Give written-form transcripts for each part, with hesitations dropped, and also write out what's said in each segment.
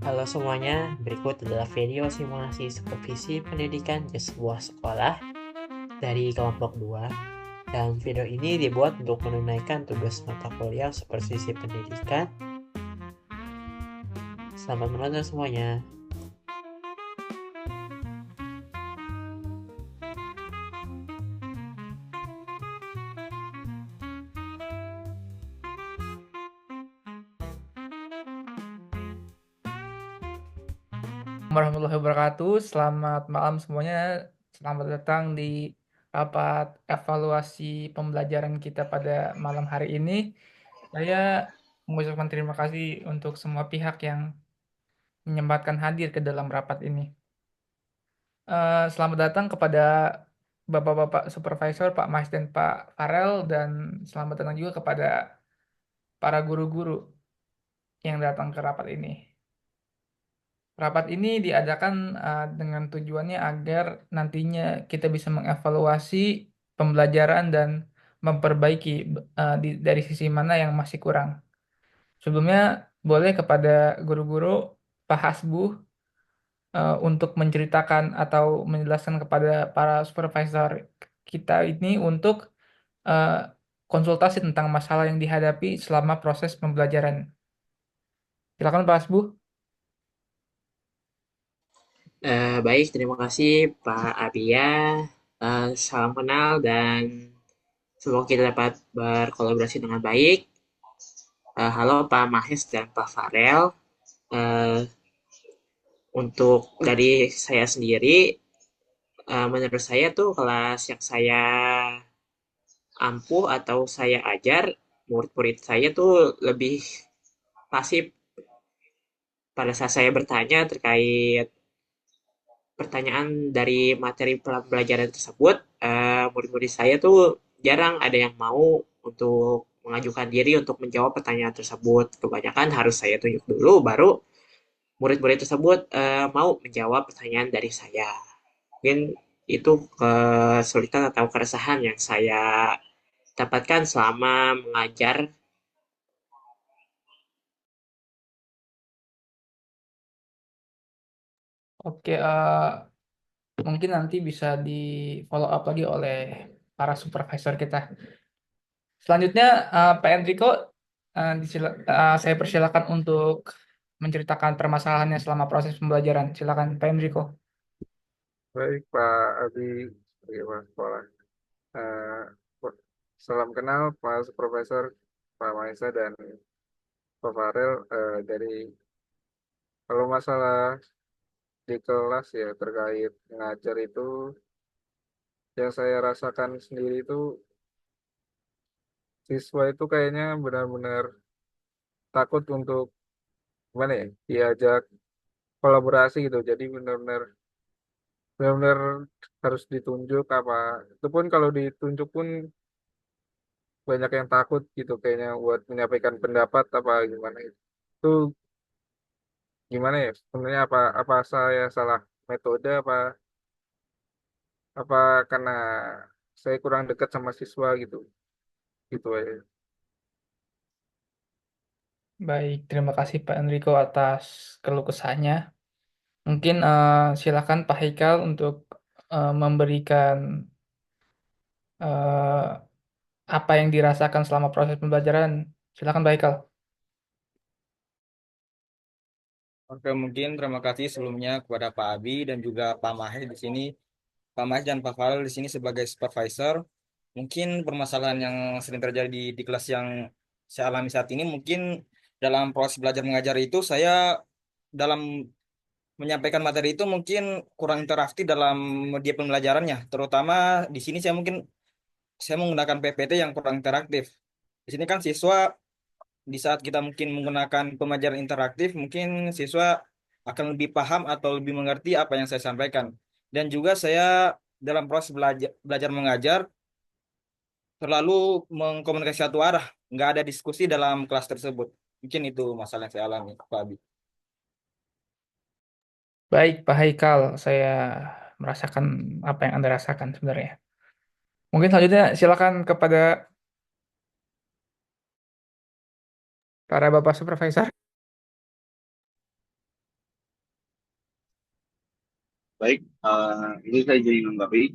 Halo semuanya, berikut adalah video simulasi supervisi pendidikan di sebuah sekolah dari kelompok 2. Dan video ini dibuat untuk menunaikan tugas mata kuliah supervisi pendidikan. Selamat menonton semuanya. Warahmatullahi wabarakatuh. Selamat malam semuanya. Selamat datang di rapat evaluasi pembelajaran kita pada malam hari ini. Saya mengucapkan terima kasih untuk semua pihak yang menyempatkan hadir ke dalam rapat ini. Selamat datang kepada Bapak-Bapak Supervisor, Pak Mas dan Pak Farel, dan selamat datang juga kepada para guru-guru yang datang ke rapat ini. Rapat ini diadakan dengan tujuannya agar nantinya kita bisa mengevaluasi pembelajaran dan memperbaiki dari sisi mana yang masih kurang. Sebelumnya, boleh kepada guru-guru Pak Hasbuh untuk menceritakan atau menjelaskan kepada para supervisor kita ini untuk eh, konsultasi tentang masalah yang dihadapi selama proses pembelajaran. Silakan Pak Hasbuh. Baik, terima kasih Pak Abia. Salam kenal dan semoga kita dapat berkolaborasi dengan baik. Halo Pak Mahes dan Pak Farel. Eh, untuk dari saya sendiri, menurut saya tuh kelas yang saya ampuh atau saya ajar, murid-murid saya tuh lebih pasif pada saat saya bertanya terkait pertanyaan dari materi pembelajaran tersebut. Murid-murid saya tuh jarang ada yang mau untuk mengajukan diri untuk menjawab pertanyaan tersebut. Kebanyakan harus saya tunjuk dulu, baru murid-murid tersebut mau menjawab pertanyaan dari saya. Mungkin itu kesulitan atau keresahan yang saya dapatkan selama mengajar. Oke, mungkin nanti bisa di follow up lagi oleh para supervisor kita. Selanjutnya, Pak Enrico, saya persilakan untuk menceritakan permasalahannya selama proses pembelajaran. Silakan, Pak Enrico. Baik, Pak Abi, sebagai Kepala Sekolah. Eh, Salam kenal, Pak Profesor, Pak Maesa, dan Pak Farel. Dari kalau masalah di kelas ya terkait mengajar itu, yang saya rasakan sendiri itu siswa itu kayaknya benar-benar takut untuk gimana ya diajak kolaborasi gitu. Jadi benar-benar benar-benar harus ditunjuk apa. Itu pun kalau ditunjuk pun banyak yang takut gitu kayaknya buat menyampaikan pendapat apa gimana itu gimana ya sebenarnya apa apa saya salah metode apa apa karena saya kurang dekat sama siswa gitu gitu aja. Baik, terima kasih Pak Enrico atas keluh kesahnya. Mungkin silakan Pak Haikal untuk memberikan eh, apa yang dirasakan selama proses pembelajaran. Silakan Pak Haikal. Oke, mungkin terima kasih sebelumnya kepada Pak Abi dan juga Pak Mahes di sini. Pak Mahes dan Pak Falil di sini sebagai supervisor. Mungkin permasalahan yang sering terjadi di kelas yang saya alami saat ini, mungkin dalam proses belajar mengajar itu saya dalam menyampaikan materi itu mungkin kurang interaktif dalam media pembelajarannya. Terutama di sini saya menggunakan PPT yang kurang interaktif. Di sini kan siswa di saat kita mungkin menggunakan pembelajaran interaktif, mungkin siswa akan lebih paham atau lebih mengerti apa yang saya sampaikan. Dan juga saya dalam proses belajar mengajar terlalu mengkomunikasi satu arah, nggak ada diskusi dalam kelas tersebut. Mungkin itu masalah yang saya alami, Pak Abi. Baik, Pak Haikal, saya merasakan apa yang Anda rasakan sebenarnya. Mungkin selanjutnya silakan kepada para Bapak Supervisor. Baik, ini saya ingin menanggapi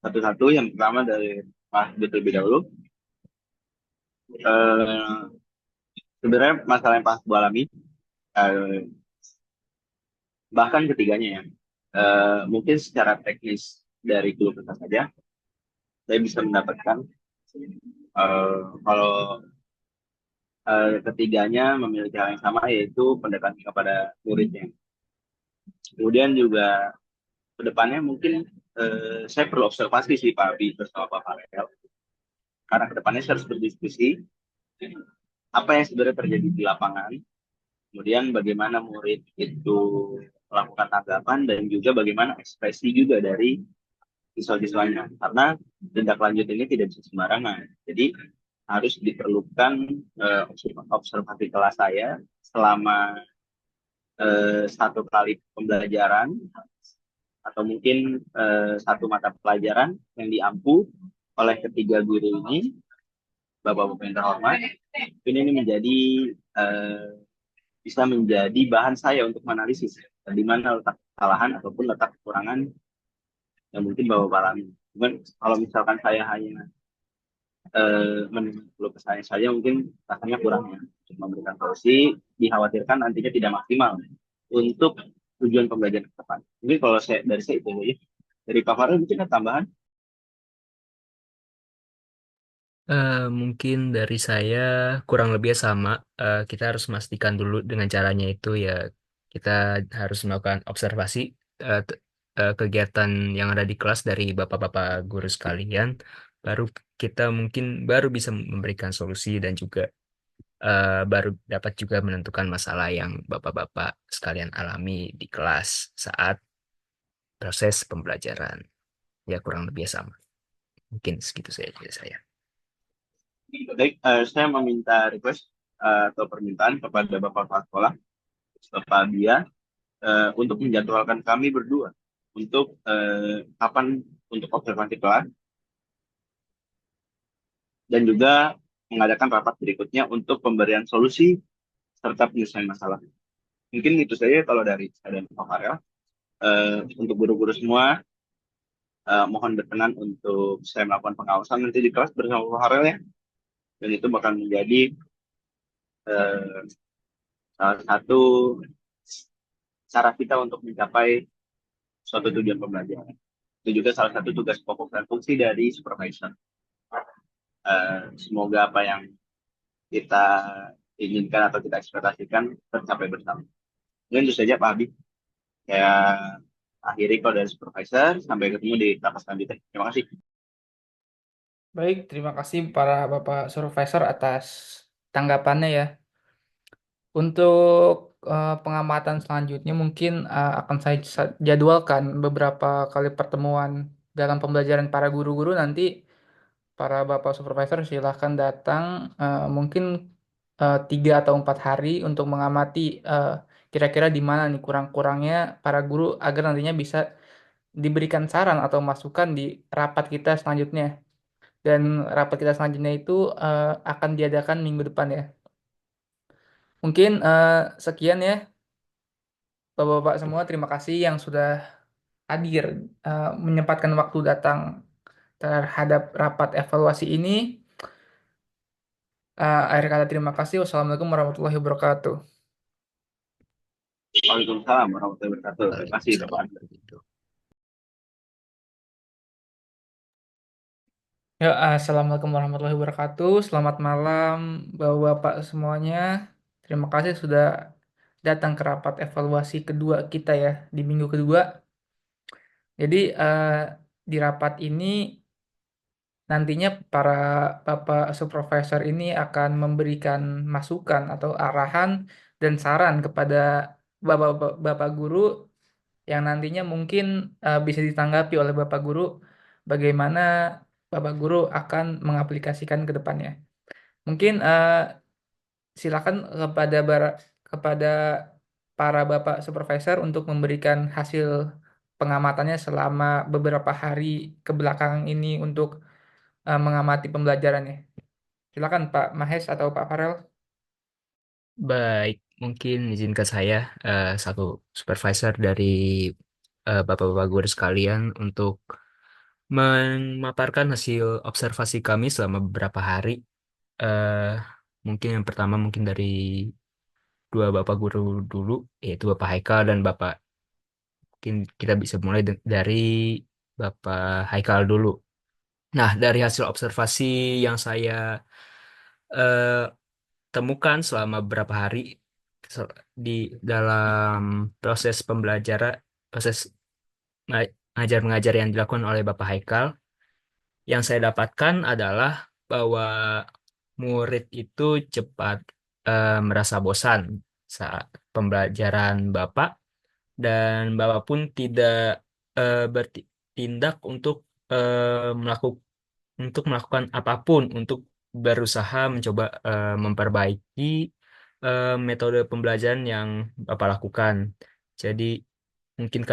satu-satu. Yang pertama dari Mas Dut terlebih dahulu. Eh, Sebenarnya masalah yang Pak Hasbul alami, eh, bahkan ketiganya ya, mungkin secara teknis dari keluh kesah saja, saya bisa mendapatkan kalau ketiganya memiliki hal yang sama, yaitu pendekatan kepada muridnya. Kemudian juga kedepannya mungkin saya perlu observasi sih Pak Abi bersama Pak Farel, karena kedepannya saya harus berdiskusi apa yang sebenarnya terjadi di lapangan, kemudian bagaimana murid itu melakukan tanggapan dan juga bagaimana ekspresi juga dari siswa-siswanya, karena tindak lanjut ini tidak bisa sembarangan. Jadi harus diperlukan observasi kelas saya selama satu kali pembelajaran atau mungkin satu mata pelajaran yang diampu oleh ketiga guru ini, Bapak-Bapak yang terhormat. Ini menjadi eh, bisa menjadi bahan saya untuk menganalisis di mana letak kesalahan ataupun letak kekurangan yang mungkin Bapak alami. Cuman kalau misalkan saya hanya menurut kesalahan saya, mungkin rasanya kurang ya untuk memberikan solusi, dikhawatirkan nantinya tidak maksimal untuk tujuan pembelajaran ke depan. Mungkin kalau saya dari saya itu ya. Dari Pak Farul mungkin ada tambahan. Mungkin dari saya kurang lebih sama. Kita harus memastikan dulu dengan caranya itu ya kita harus melakukan observasi kegiatan yang ada di kelas dari bapak-bapak guru sekalian. Baru kita mungkin baru bisa memberikan solusi dan juga baru dapat juga menentukan masalah yang bapak-bapak sekalian alami di kelas saat proses pembelajaran. Ya kurang lebih sama. Mungkin segitu saja dari saya. Baik, saya meminta request atau permintaan kepada Bapak Kepala Sekolah, Bapak Bia, untuk menjadwalkan kami berdua untuk kapan untuk observasi kelas dan juga mengadakan rapat berikutnya untuk pemberian solusi serta penyelesaian masalah. Mungkin itu saja kalau dari saya dan Pak Farel. Untuk guru-guru semua, mohon berkenan untuk saya melakukan pengawasan nanti di kelas bersama Pak Farel ya. Dan itu bakal menjadi eh, salah satu cara kita untuk mencapai suatu tujuan pembelajaran. Itu juga salah satu tugas pokok dan fungsi dari supervisor. Semoga apa yang kita inginkan atau kita ekspektasikan tercapai bersama. Mungkin itu saja Pak Habib. Saya akhiri kalau dari supervisor. Sampai ketemu di rapat selanjutnya. Terima kasih. Baik, terima kasih para Bapak Supervisor atas tanggapannya ya. Untuk pengamatan selanjutnya mungkin akan saya jadwalkan beberapa kali pertemuan dalam pembelajaran para guru-guru. Nanti para Bapak Supervisor silahkan datang mungkin 3 atau 4 hari untuk mengamati kira-kira di mana nih kurang-kurangnya para guru agar nantinya bisa diberikan saran atau masukan di rapat kita selanjutnya. Dan rapat kita selanjutnya itu akan diadakan minggu depan ya. Mungkin sekian ya Bapak-bapak semua, terima kasih yang sudah hadir menyempatkan waktu datang terhadap rapat evaluasi ini. Akhir kata terima kasih. Wassalamualaikum warahmatullahi wabarakatuh. Waalaikumsalam warahmatullahi wabarakatuh. Terima kasih Bapak. Waalaikumsalam. Ya, assalamualaikum warahmatullahi wabarakatuh. Selamat malam, bapak-bapak semuanya. Terima kasih sudah datang ke rapat evaluasi kedua kita ya di minggu kedua. Jadi di rapat ini nantinya para bapak supervisor ini akan memberikan masukan atau arahan dan saran kepada bapak guru yang nantinya mungkin bisa ditanggapi oleh bapak guru bagaimana bapak guru akan mengaplikasikan ke depannya. Mungkin silakan kepada para bapak supervisor untuk memberikan hasil pengamatannya selama beberapa hari kebelakangan ini untuk mengamati pembelajarannya. Silakan Pak Mahes atau Pak Farel. Baik, mungkin izinkan saya satu supervisor dari Bapak-bapak guru sekalian untuk memaparkan hasil observasi kami selama beberapa hari. Eh, Mungkin yang pertama mungkin dari dua bapak guru dulu, yaitu Bapak Haikal dan Bapak. Mungkin kita bisa mulai dari Bapak Haikal dulu. Nah, dari hasil observasi yang saya eh, temukan selama beberapa hari di dalam proses pembelajaran, proses ngajar mengajar yang dilakukan oleh Bapak Haikal, yang saya dapatkan adalah bahwa murid itu cepat merasa bosan saat pembelajaran Bapak, dan Bapak pun tidak bertindak untuk melakukan apapun untuk berusaha mencoba memperbaiki metode pembelajaran yang Bapak lakukan. Jadi mungkin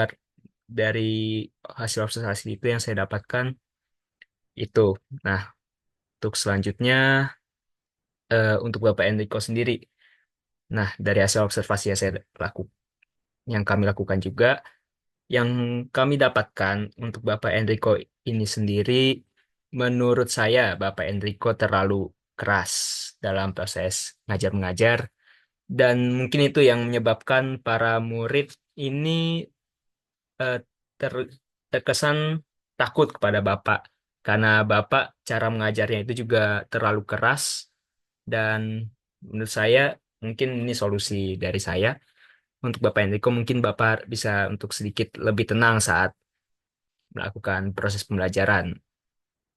dari hasil observasi itu yang saya dapatkan itu. Nah, untuk selanjutnya untuk Bapak Enrico sendiri. Nah, dari hasil observasi yang yang kami lakukan juga, yang kami dapatkan untuk Bapak Enrico ini sendiri, menurut saya Bapak Enrico terlalu keras dalam proses ngajar mengajar, dan mungkin itu yang menyebabkan para murid ini eh, ter- terkesan takut kepada Bapak, karena Bapak cara mengajarnya itu juga terlalu keras. Dan menurut saya, mungkin ini solusi dari saya untuk Bapak Enrico, mungkin Bapak bisa untuk sedikit lebih tenang saat melakukan proses pembelajaran.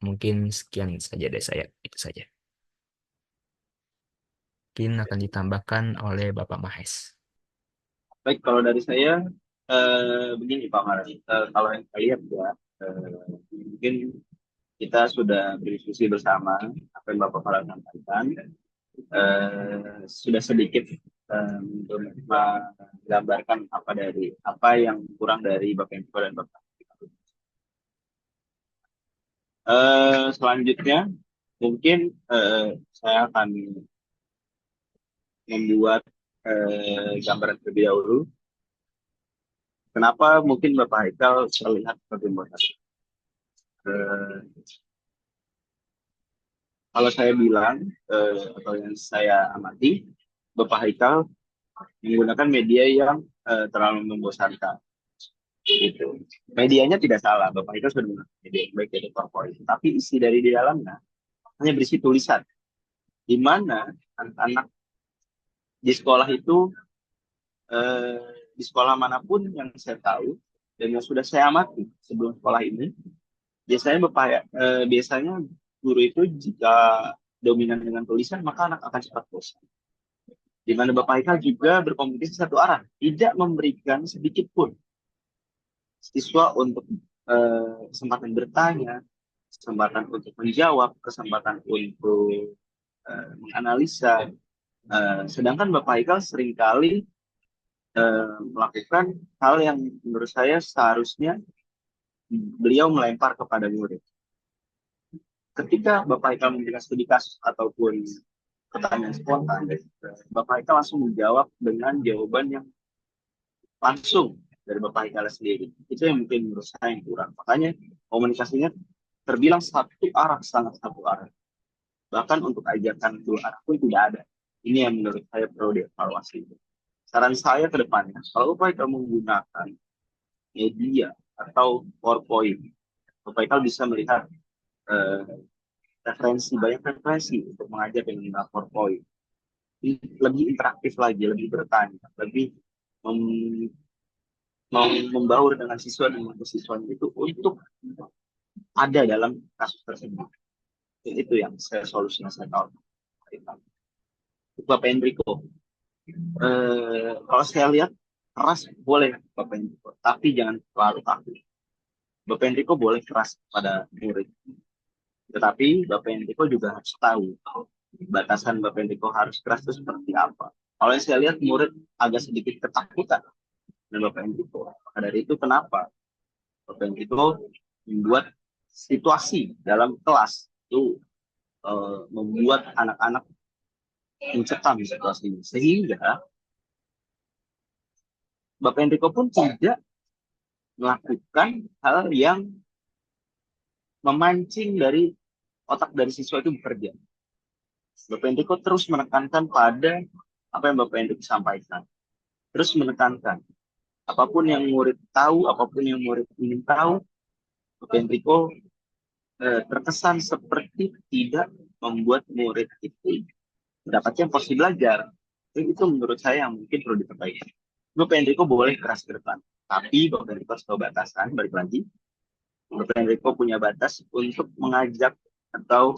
Mungkin sekian saja dari saya, itu saja. Mungkin akan ditambahkan oleh Bapak Mahes. Baik, kalau dari saya begini Pak Maras. Kalau yang saya lihat ya, mungkin kita sudah berdiskusi bersama apa yang Bapak Farah sampaikan. Sudah sedikit untuk menggambarkan apa yang kurang dari Bapak Info dan Bapak. Selanjutnya mungkin saya akan membuat gambaran terlebih dahulu. Kenapa mungkin Bapak Haikal terlihat seperti bosan? Eh, Kalau saya bilang atau yang saya amati, Bapak Haikal menggunakan media yang terlalu membosankan. Gitu. Medianya tidak salah, Bapak Haikal sudah menggunakan media yang baik dari PowerPoint, tapi isi dari di dalamnya hanya berisi tulisan, di mana anak-anak di sekolah itu di sekolah manapun yang saya tahu dan yang sudah saya amati sebelum sekolah ini, biasanya guru itu jika dominan dengan tulisan maka anak akan cepat bosan. Di mana Bapak Haikal juga berkomunikasi satu arah, tidak memberikan sedikit pun siswa untuk kesempatan bertanya, kesempatan untuk menjawab, kesempatan untuk menganalisa. Sedangkan Bapak Haikal seringkali melakukan hal yang menurut saya seharusnya beliau melempar kepada murid. Ketika Bapak Haikal memberikan studi kasus ataupun pertanyaan spontan, Bapak Haikal langsung menjawab dengan jawaban yang langsung dari Bapak Haikal sendiri. Itu yang mungkin menurut saya yang kurang. Makanya komunikasinya terbilang satu arah, sangat satu arah. Bahkan untuk ajakan dua arah pun tidak ada. Ini yang menurut saya perlu dievaluasi. Saran saya ke depannya, kalau Bapak Haikal menggunakan media atau PowerPoint, Bapak Haikal bisa melihat eh, banyak referensi untuk mengajar dengan menggunakan PowerPoint. Lebih interaktif lagi, lebih bertanya, lebih membaur dengan siswa dan mahasiswanya itu untuk ada dalam kasus tersebut. Itu yang solusinya saya tahu. Bapak Enrico, kalau saya lihat keras boleh Bapak Enrico, tapi jangan terlalu kaku. Bapak Enrico boleh keras pada murid, tetapi Bapak Enrico juga harus tahu batasan Bapak Enrico harus keras itu seperti apa. Kalau yang saya lihat murid agak sedikit ketakutan dengan Bapak Enrico. Maka dari itu kenapa Bapak Enrico membuat situasi dalam kelas itu membuat anak-anak mencekam situasi ini, sehingga Bapak Enrico pun tidak melakukan hal yang memancing dari otak dari siswa itu bekerja. Bapak Enrico terus menekankan pada apa yang Bapak Enrico sampaikan. Terus menekankan apapun yang murid tahu, apapun yang murid ingin tahu, Bapak Enrico terkesan seperti tidak membuat murid itu mendapatkan porsi belajar. Jadi itu menurut saya yang mungkin perlu diperbaiki. Bapak Enrico boleh keras ke depan, tapi Bapak Enrico harus tahu batasan, balik lagi. Bapak Enrico punya batas untuk mengajak atau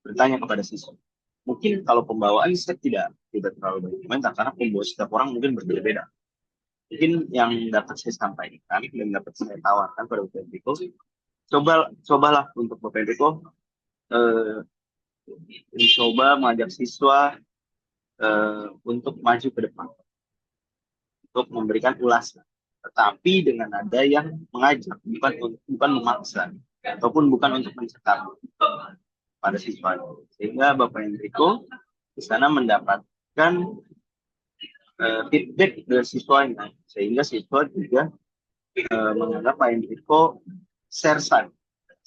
bertanya kepada siswa. Mungkin kalau pembawaan saya tidak terlalu banyak komentar karena pembawa setiap orang mungkin berbeda-beda. Mungkin yang dapat saya sampaikan dan dapat saya tawarkan pada Bapak Enrico, cobalah untuk Bapak Enrico eh, mencoba mengajak siswa untuk maju ke depan, untuk memberikan ulasan, tetapi dengan ada yang mengajak, bukan memaksa, ataupun bukan untuk mencekam pada siswa. Sehingga Bapak Enrico di sana mendapatkan feedback dari siswanya, sehingga siswa juga menganggap Pak Enrico sersan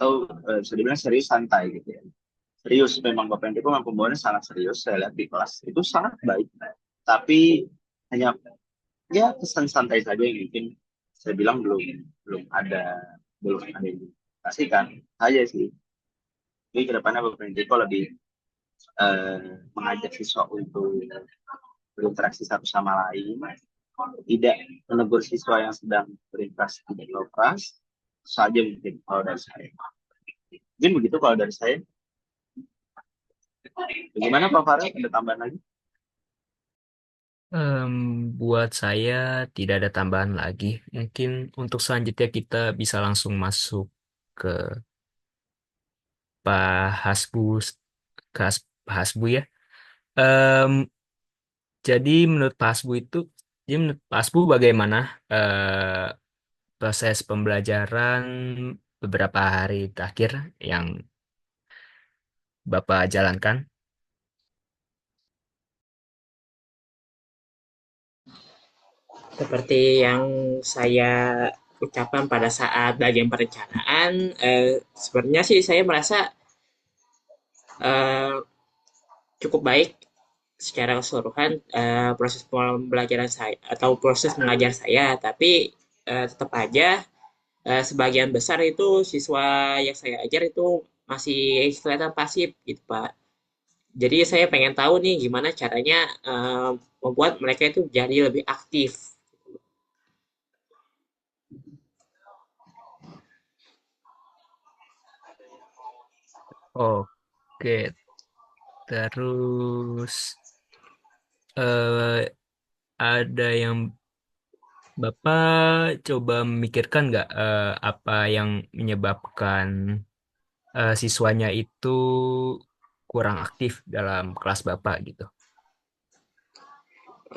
atau bisa dibilang serius santai gitu ya. Serius memang Bapak Enrico memang pembawanya sangat serius, saya lihat di kelas itu sangat baik, tapi hanya ya kesan santai saja yang mungkin saya bilang belum ada yang dikasihkan aja sih. Jadi kedepannya Bapak Enrico lebih mengajak siswa untuk berinteraksi satu sama lain, tidak menegur siswa yang sedang berinteraksi tidak keras saja mungkin kalau dari saya. Mungkin begitu kalau dari saya. Bagaimana Pak Farel? Ada tambahan lagi? Em, buat saya tidak ada tambahan lagi. Mungkin untuk selanjutnya kita bisa langsung masuk ke Pak Hasbu, Pak Hasbu ya. Em, jadi menurut Pak Hasbu jadi menurut Pak Hasbu bagaimana eh, proses pembelajaran beberapa hari terakhir yang Bapak jalankan? Seperti yang saya ucapkan pada saat bagian perencanaan, sebenarnya sih saya merasa eh, cukup baik secara keseluruhan proses pembelajaran saya atau proses mengajar saya, tapi tetap aja sebagian besar itu siswa yang saya ajar itu masih kelihatan pasif gitu Pak. Jadi saya pengen tahu nih gimana caranya membuat mereka itu jadi lebih aktif. Oke, terus eh, ada yang Bapak coba memikirkan nggak apa yang menyebabkan siswanya itu kurang aktif dalam kelas Bapak gitu?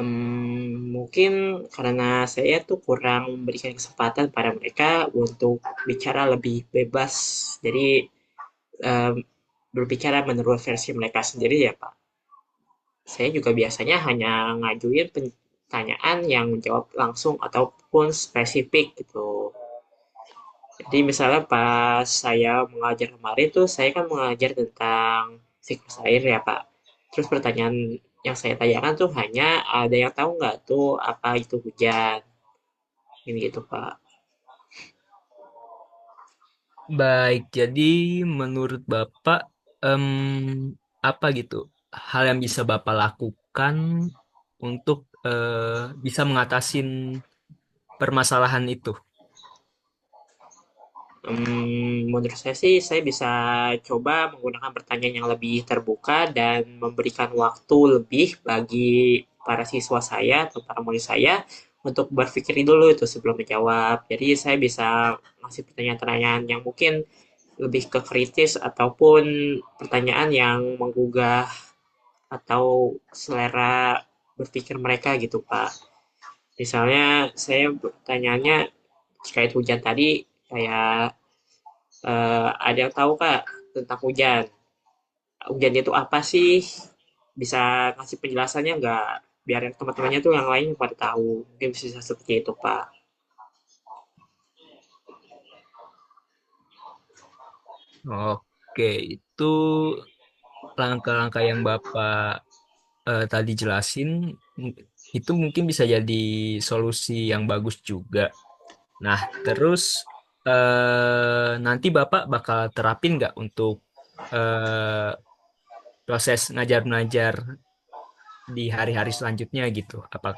Mungkin karena saya tuh kurang memberikan kesempatan pada mereka untuk bicara lebih bebas. Jadi em, berbicara menurut versi mereka sendiri ya Pak. Saya juga biasanya hanya ngajuin pertanyaan yang menjawab langsung ataupun spesifik gitu. Jadi misalnya pas saya mengajar kemarin tuh saya kan mengajar tentang siklus air ya Pak. Terus pertanyaan yang saya tanyakan tuh hanya ada yang tahu nggak tuh apa itu hujan? Ini gitu Pak. Baik, jadi menurut Bapak em, apa gitu hal yang bisa Bapak lakukan untuk bisa mengatasin permasalahan itu? Menurut saya sih saya bisa coba menggunakan pertanyaan yang lebih terbuka dan memberikan waktu lebih bagi para siswa saya atau para murid saya untuk berpikir dulu itu sebelum menjawab. Jadi saya bisa ngasih pertanyaan-pertanyaan yang mungkin lebih ke kritis ataupun pertanyaan yang menggugah atau selera berpikir mereka gitu Pak. Misalnya saya pertanyaannya terkait hujan tadi kayak ada yang tahu Kak tentang hujan? Hujan itu apa sih? Bisa kasih penjelasannya nggak? Biar teman-temannya tuh yang lain pada tahu. Mungkin bisa seperti itu, Pak. Oke, itu langkah-langkah yang Bapak tadi jelasin, m- itu mungkin bisa jadi solusi yang bagus juga. Nah, terus nanti Bapak bakal terapin nggak untuk eh, proses ngajar-ngajar di hari-hari selanjutnya gitu? Apa?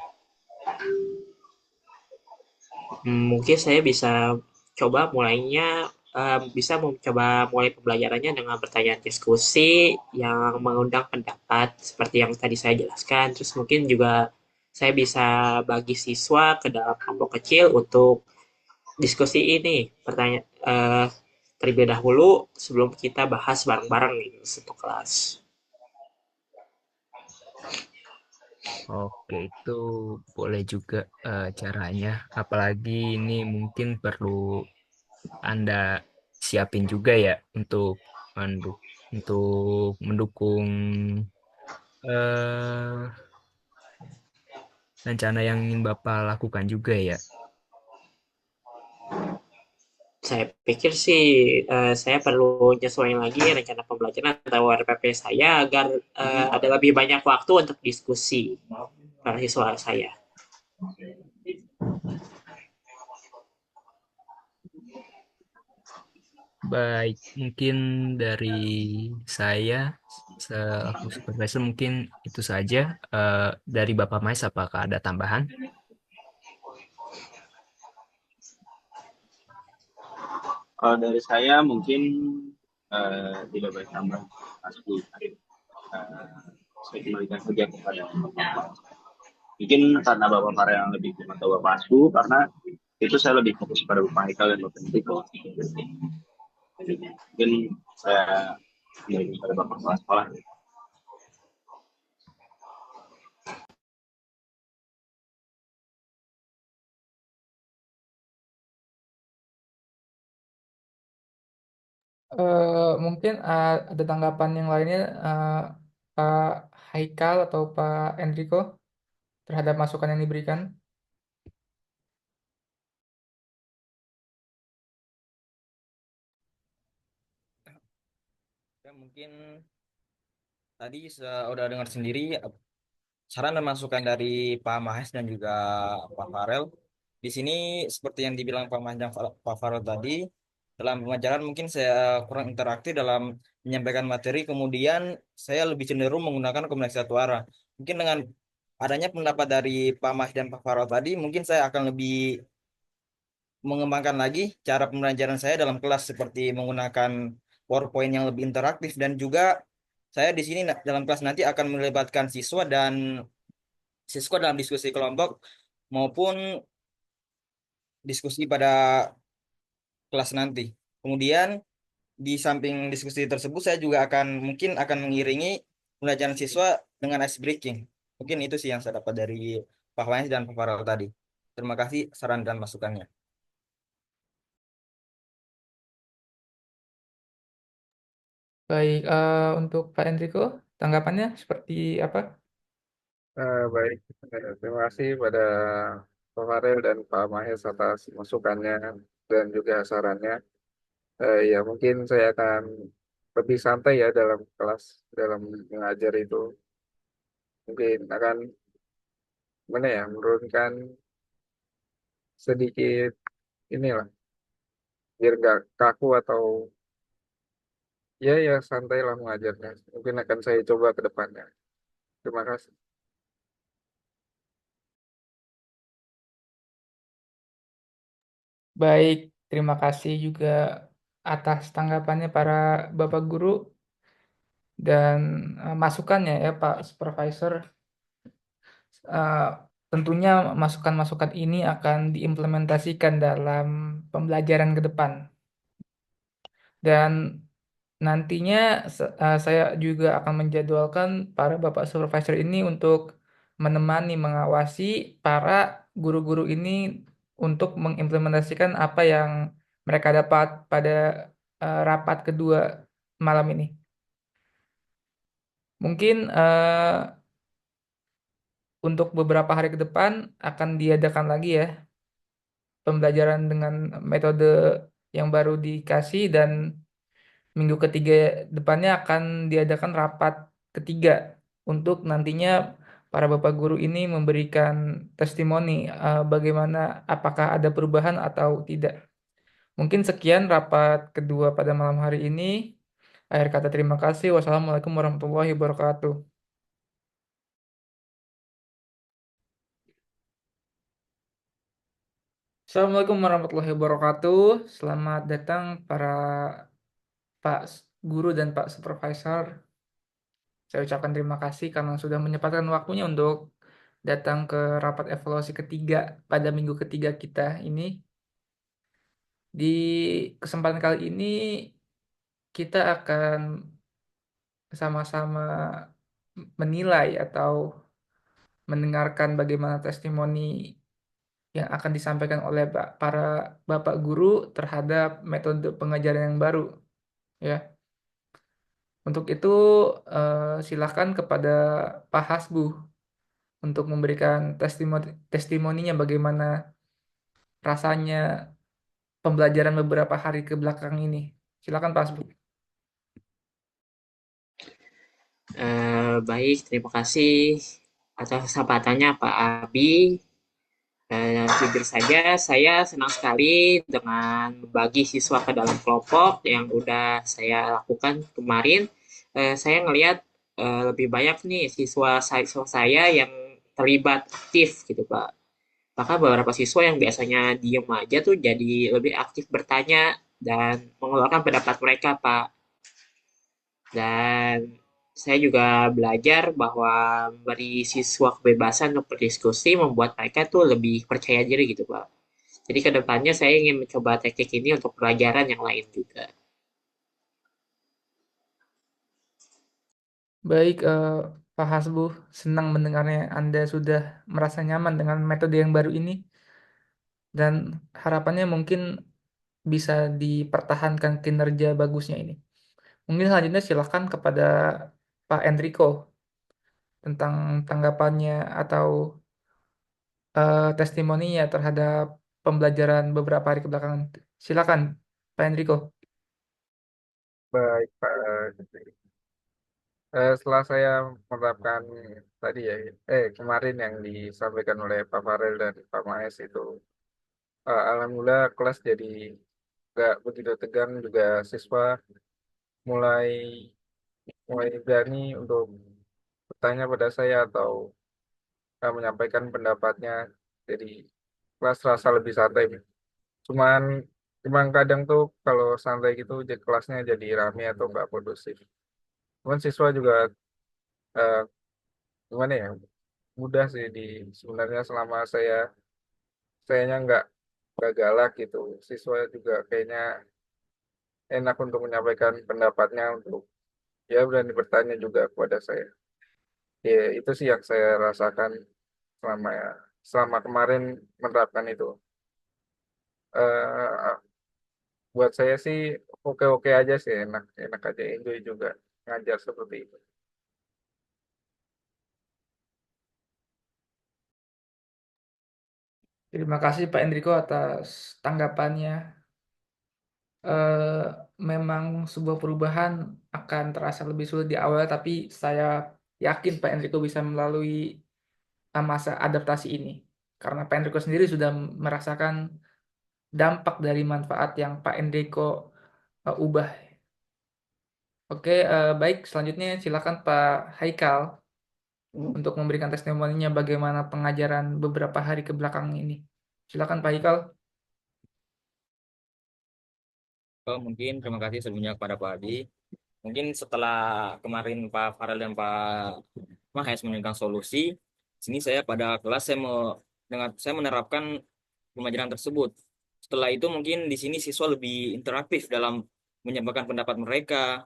Mungkin saya bisa coba mulainya, bisa mencoba mulai pembelajarannya dengan pertanyaan diskusi yang mengundang pendapat seperti yang tadi saya jelaskan. Terus mungkin juga saya bisa bagi siswa ke dalam kelompok kecil untuk diskusi ini. Pertanyaan terlebih dahulu sebelum kita bahas bareng-bareng nih satu kelas. Oke, itu boleh juga caranya. Apalagi ini mungkin perlu Anda siapin juga ya untuk mendukung eh, rencana yang ingin Bapak lakukan juga ya. Saya pikir sih saya perlu nyesuaiin lagi rencana pembelajaran atau RPP saya agar ada lebih banyak waktu untuk diskusi para siswa saya. Baik, mungkin dari saya selaku supervisor mungkin itu saja. Eh, dari Bapak Mais, apakah ada tambahan? Kalau dari saya mungkin tidak banyak tambah. Pasti saya kembalikan saja kepada Bapak. Mungkin karena Bapak Farel yang lebih atau Bapak Asku, karena itu saya lebih fokus pada Bapak Haikal dan Bapak Enrico. Mungkin saya kembalikan pada Bapak Kepala Sekolah. Mungkin ada tanggapan yang lainnya, Pak Haikal atau Pak Enrico, terhadap masukan yang diberikan. Ya, mungkin tadi udah dengar sendiri saran dan masukan dari Pak Mahes dan juga Pak Farel. Di sini seperti yang dibilang Pak Mahes dan Pak Farel tadi, dalam pengajaran mungkin saya kurang interaktif dalam menyampaikan materi, kemudian saya lebih cenderung menggunakan komunikasi satu arah. Mungkin dengan adanya pendapat dari Pak Mahes dan Pak Farel tadi, mungkin saya akan lebih mengembangkan lagi cara pembelajaran saya dalam kelas seperti menggunakan PowerPoint yang lebih interaktif dan juga saya di sini dalam kelas nanti akan melibatkan siswa dalam diskusi kelompok maupun diskusi pada kelas nanti. Kemudian di samping diskusi tersebut saya juga mungkin akan mengiringi pembelajaran siswa dengan ice breaking. Mungkin itu sih yang saya dapat dari Pak Waynes dan Pak Farel tadi. Terima kasih saran dan masukannya. Baik, untuk Pak Enrico, tanggapannya seperti apa? Baik, terima kasih pada Pak Farel dan Pak Mahes atas masukannya dan juga sarannya. Ya mungkin saya akan lebih santai ya dalam kelas, dalam mengajar itu. Mungkin akan mana ya, menurunkan sedikit inilah, biar nggak kaku atau ya santai lah mengajarnya. Mungkin akan saya coba ke depannya. Terima kasih. Baik, terima kasih juga atas tanggapannya para Bapak Guru dan masukannya ya Pak Supervisor. Eh, Tentunya masukan-masukan ini akan diimplementasikan dalam pembelajaran ke depan. Dan nantinya saya juga akan menjadwalkan para Bapak Supervisor ini untuk menemani, mengawasi para guru-guru ini untuk mengimplementasikan apa yang mereka dapat pada rapat kedua malam ini. Mungkin untuk beberapa hari ke depan akan diadakan lagi ya pembelajaran dengan metode yang baru dikasih dan minggu ketiga depannya akan diadakan rapat ketiga untuk nantinya para bapak guru ini memberikan testimoni bagaimana apakah ada perubahan atau tidak. Mungkin sekian rapat kedua pada malam hari ini. Akhir kata terima kasih. Wassalamualaikum warahmatullahi wabarakatuh. Assalamualaikum warahmatullahi wabarakatuh. Selamat datang para Pak Guru dan Pak Supervisor. Saya ucapkan terima kasih karena sudah menyempatkan waktunya untuk datang ke rapat evaluasi ketiga pada minggu ketiga kita ini. Di kesempatan kali ini kita akan sama-sama menilai atau mendengarkan bagaimana testimoni yang akan disampaikan oleh para bapak guru terhadap metode pengajaran yang baru, ya. Untuk itu silakan kepada Pak Hasbu untuk memberikan testimoninya bagaimana rasanya pembelajaran beberapa hari ke belakang ini. Silakan Pak Hasbu. Baik, terima kasih atas kesempatannya Pak Abi. Jujur saja, saya senang sekali dengan membagi siswa ke dalam kelompok yang udah saya lakukan kemarin. Saya ngelihat lebih banyak nih siswa saya yang terlibat aktif gitu Pak. Bahkan beberapa siswa yang biasanya diem aja tuh jadi lebih aktif bertanya dan mengeluarkan pendapat mereka Pak. Dan saya juga belajar bahwa memberi siswa kebebasan untuk berdiskusi membuat mereka tuh lebih percaya diri gitu, Pak. Jadi ke depannya saya ingin mencoba teknik ini untuk pelajaran yang lain juga. Baik, Pak Hasbu, senang mendengarnya Anda sudah merasa nyaman dengan metode yang baru ini dan harapannya mungkin bisa dipertahankan kinerja bagusnya ini. Mungkin selanjutnya silakan kepada Pak Enrico tentang tanggapannya atau testimoninya terhadap pembelajaran beberapa hari kebelakangan. Silakan, Pak Enrico. Baik, Pak. Setelah saya menerapkan tadi ya, kemarin yang disampaikan oleh Pak Farel dan Pak Maes itu, alhamdulillah kelas jadi nggak begitu tegang, juga siswa mulai mulai berani untuk bertanya pada saya atau menyampaikan pendapatnya. Jadi kelas rasa lebih santai. Cuman cuman kadang tuh kalau santai gitu kelasnya jadi rame atau nggak kondusif. Cuman siswa juga eh, gimana ya, mudah sih di sebenarnya selama sayanya nggak galak gitu. Siswa juga kayaknya enak untuk menyampaikan pendapatnya, untuk ya berani bertanya juga kepada saya. Ya itu sih yang saya rasakan selama selama kemarin menerapkan itu. eh Buat saya sih oke-oke aja sih, enak enak aja, enjoy juga ngajar seperti itu. Terima kasih Pak Enrico atas tanggapannya. Eh, Memang sebuah perubahan akan terasa lebih sulit di awal, tapi saya yakin Pak Enrico bisa melalui masa adaptasi ini. Karena Pak Enrico sendiri sudah merasakan dampak dari manfaat yang Pak Enrico ubah. Oke, baik. Selanjutnya silakan Pak Haikal untuk memberikan testimoninya bagaimana pengajaran beberapa hari ke belakang ini. Silakan Pak Haikal. Mungkin terima kasih sebelumnya kepada Pak Adi. Mungkin setelah kemarin Pak Farel dan Pak Mahes memberikan solusi, sini saya pada kelas saya menerapkan pembelajaran tersebut. Setelah itu mungkin di sini siswa lebih interaktif dalam menyampaikan pendapat mereka,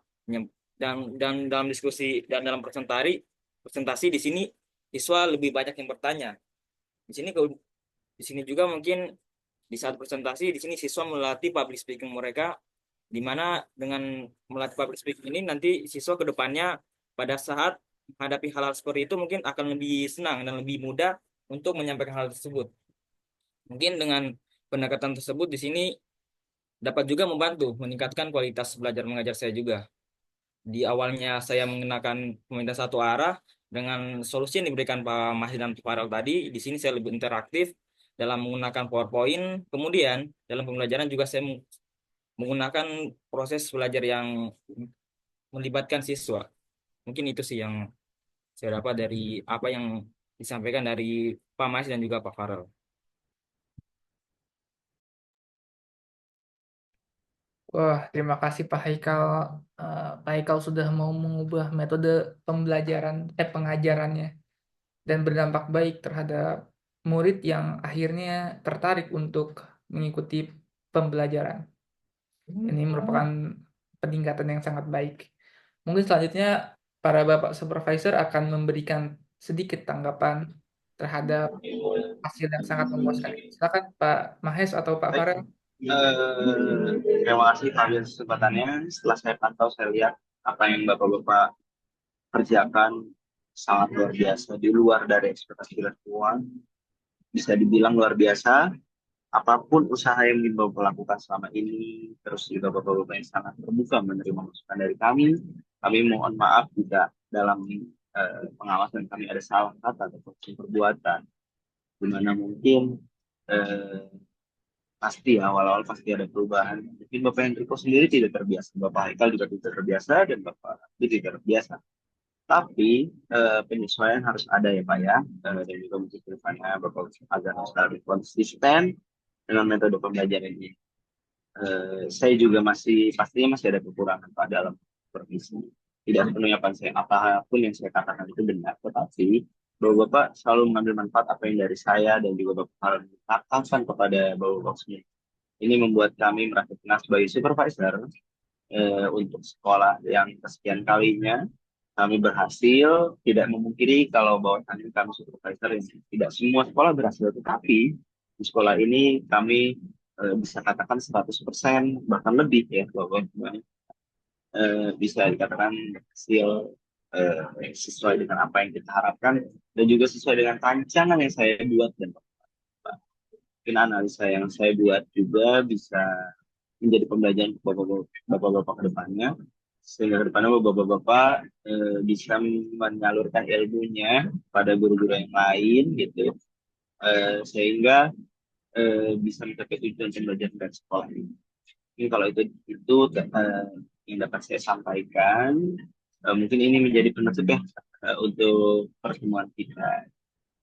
dan dalam diskusi dan dalam presentasi di sini siswa lebih banyak yang bertanya. Di sini di sini juga mungkin di saat presentasi di sini siswa melatih public speaking mereka, di mana dengan melatih public speaking ini nanti siswa ke depannya pada saat menghadapi hal-hal seperti itu mungkin akan lebih senang dan lebih mudah untuk menyampaikan hal tersebut. Mungkin dengan pendekatan tersebut di sini dapat juga membantu meningkatkan kualitas belajar mengajar saya juga. Di awalnya saya menggunakan pemerintahan satu arah dengan solusi yang diberikan Pak Mahdi dan Pak Farel tadi. Di sini saya lebih interaktif dalam menggunakan PowerPoint. Kemudian dalam pembelajaran juga saya menggunakan proses belajar yang melibatkan siswa. Mungkin itu sih yang saya dapat dari apa yang disampaikan dari Pak Mahdi dan juga Pak Farel. Wah, terima kasih Pak Haikal. Pak Haikal sudah mau mengubah metode pengajarannya dan berdampak baik terhadap murid yang akhirnya tertarik untuk mengikuti pembelajaran. Ini merupakan peningkatan yang sangat baik. Mungkin selanjutnya para Bapak Supervisor akan memberikan sedikit tanggapan terhadap hasil yang sangat memuaskan ini. Silakan Pak Mahes atau Pak Baik, Farel. terima kasih Pak atas kesempatannya. Setelah saya pantau, saya lihat apa yang Bapak-Bapak kerjakan sangat luar biasa, di luar dari ekspektasi kita semua. Bisa dibilang luar biasa. Apapun usaha yang Bapak lakukan selama ini, terus juga Bapak-Bapak yang sangat terbuka menerima masukan dari kami. Kami mohon maaf jika dalam pengawasan kami ada salah kata atau perbuatan, di mana mungkin eh, pasti awal-awal pasti ada perubahan. Mungkin Bapak Enrico sendiri tidak terbiasa, Bapak Haikal juga tidak terbiasa, dan Bapak Abdi tidak terbiasa. Tapi penyesuaian harus ada ya Pak ya, dan juga mungkin ke depannya Bapak agar harus lebih konsisten dengan metode pembelajaran ini. Saya juga pastinya masih ada kekurangan Pak dalam supervisi. Tidak sepenuhnya apapun yang saya katakan itu benar, tetapi bahwa Bapak selalu mengambil manfaat apa yang dari saya dan juga Bapak harus katakan kepada Bapak sendiri. Ini membuat kami merasa senang sebagai supervisor untuk sekolah yang kesekian kalinya kami berhasil. Tidak memungkiri kalau bahwasannya kami supervisor yang tidak semua sekolah berhasil, tetapi di sekolah ini kami bisa katakan 100% bahkan lebih ya bahwa bisa dikatakan hasil sesuai dengan apa yang kita harapkan dan juga sesuai dengan rancangan yang saya buat, dan mungkin analisa yang saya buat juga bisa menjadi pembelajaran bapak-bapak ke depannya, sehingga ke depannya bapak-bapak bisa menyalurkan ilmunya pada guru-guru yang lain gitu, sehingga bisa mencapai tujuan pembelajaran dari sekolah ini. Mungkin kalau itu yang dapat saya sampaikan. Mungkin ini menjadi penutup ya untuk pertemuan kita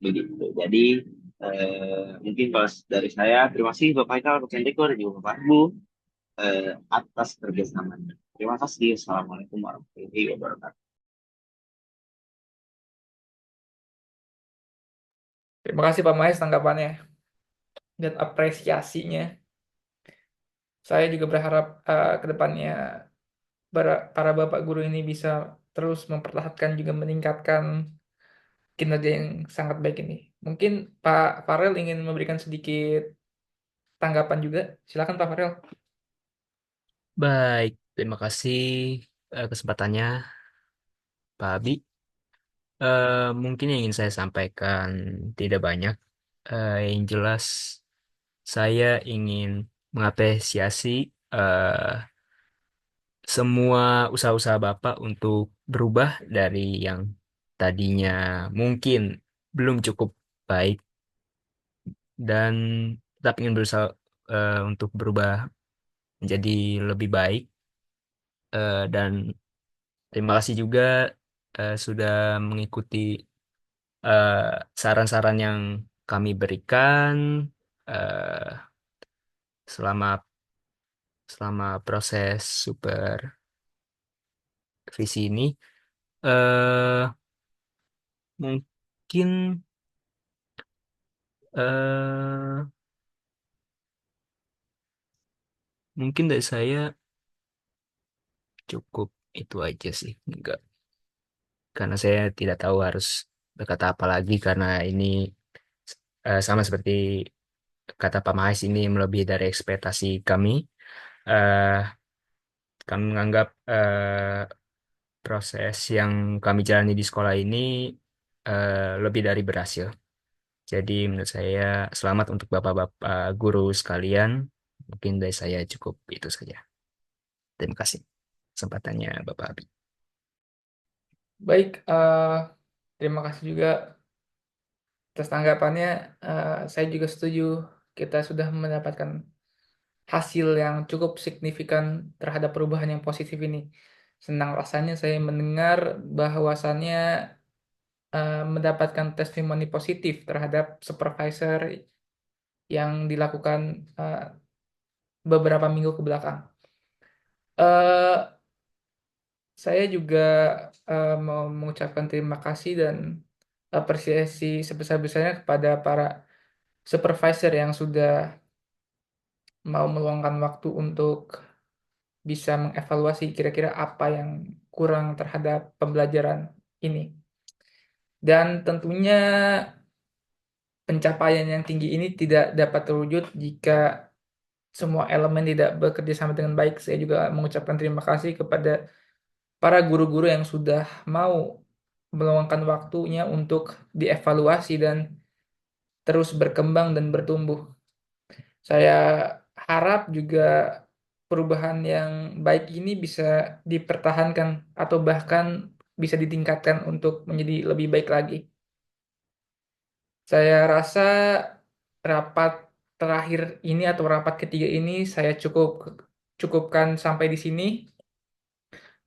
begitu. Jadi mungkin kalau dari saya terima kasih Bapak Haikal, Bapak Enrico, dan juga Bapak Bu atas kerjasamanya. Terima kasih. Assalamualaikum warahmatullahi wabarakatuh. Terima kasih Pak Mahes tanggapannya dan apresiasinya. Saya juga berharap ke depannya para Bapak guru ini bisa terus mempertahankan juga meningkatkan kinerja yang sangat baik ini. Mungkin Pak Farel ingin memberikan sedikit tanggapan juga. Silakan Pak Farel. Baik, terima kasih kesempatannya, Pak Abi. Mungkin yang ingin saya sampaikan tidak banyak. Yang jelas, saya ingin mengapresiasi eh, semua usaha-usaha Bapak untuk berubah dari yang tadinya mungkin belum cukup baik dan tetap ingin berusaha untuk berubah menjadi lebih baik. Dan terima kasih juga sudah mengikuti eh, saran-saran yang kami berikan eh, selama selama proses supervisi ini. eh Mungkin eh mungkin dari saya cukup itu aja sih. Enggak, karena saya tidak tahu harus berkata apa lagi karena ini sama seperti kata Pak Mahais, ini melebihi dari ekspektasi kami. eh Kami menganggap proses yang kami jalani di sekolah ini lebih dari berhasil. Jadi menurut saya selamat untuk Bapak-Bapak guru sekalian Mungkin dari saya cukup itu saja. Terima kasih kesempatannya Bapak Abi. Baik, terima kasih juga atas tanggapannya. Saya juga setuju kita sudah mendapatkan hasil yang cukup signifikan terhadap perubahan yang positif ini. Senang rasanya saya mendengar bahwasannya mendapatkan testimoni positif terhadap supervisor yang dilakukan eh, beberapa minggu ke belakang. Eh, saya juga mau mengucapkan terima kasih dan apresiasi sebesar-besarnya kepada para supervisor yang sudah mau meluangkan waktu untuk bisa mengevaluasi kira-kira apa yang kurang terhadap pembelajaran ini. Dan tentunya pencapaian yang tinggi ini tidak dapat terwujud jika semua elemen tidak bekerja sama dengan baik. Saya juga mengucapkan terima kasih kepada para guru-guru yang sudah mau meluangkan waktunya untuk dievaluasi dan terus berkembang dan bertumbuh. Saya harap juga perubahan yang baik ini bisa dipertahankan atau bahkan bisa ditingkatkan untuk menjadi lebih baik lagi. Saya rasa rapat terakhir ini atau rapat ketiga ini saya cukupkan sampai di sini.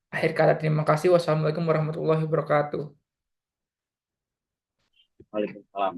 Akhir kata terima kasih. Wassalamualaikum warahmatullahi wabarakatuh. Waalaikumsalam.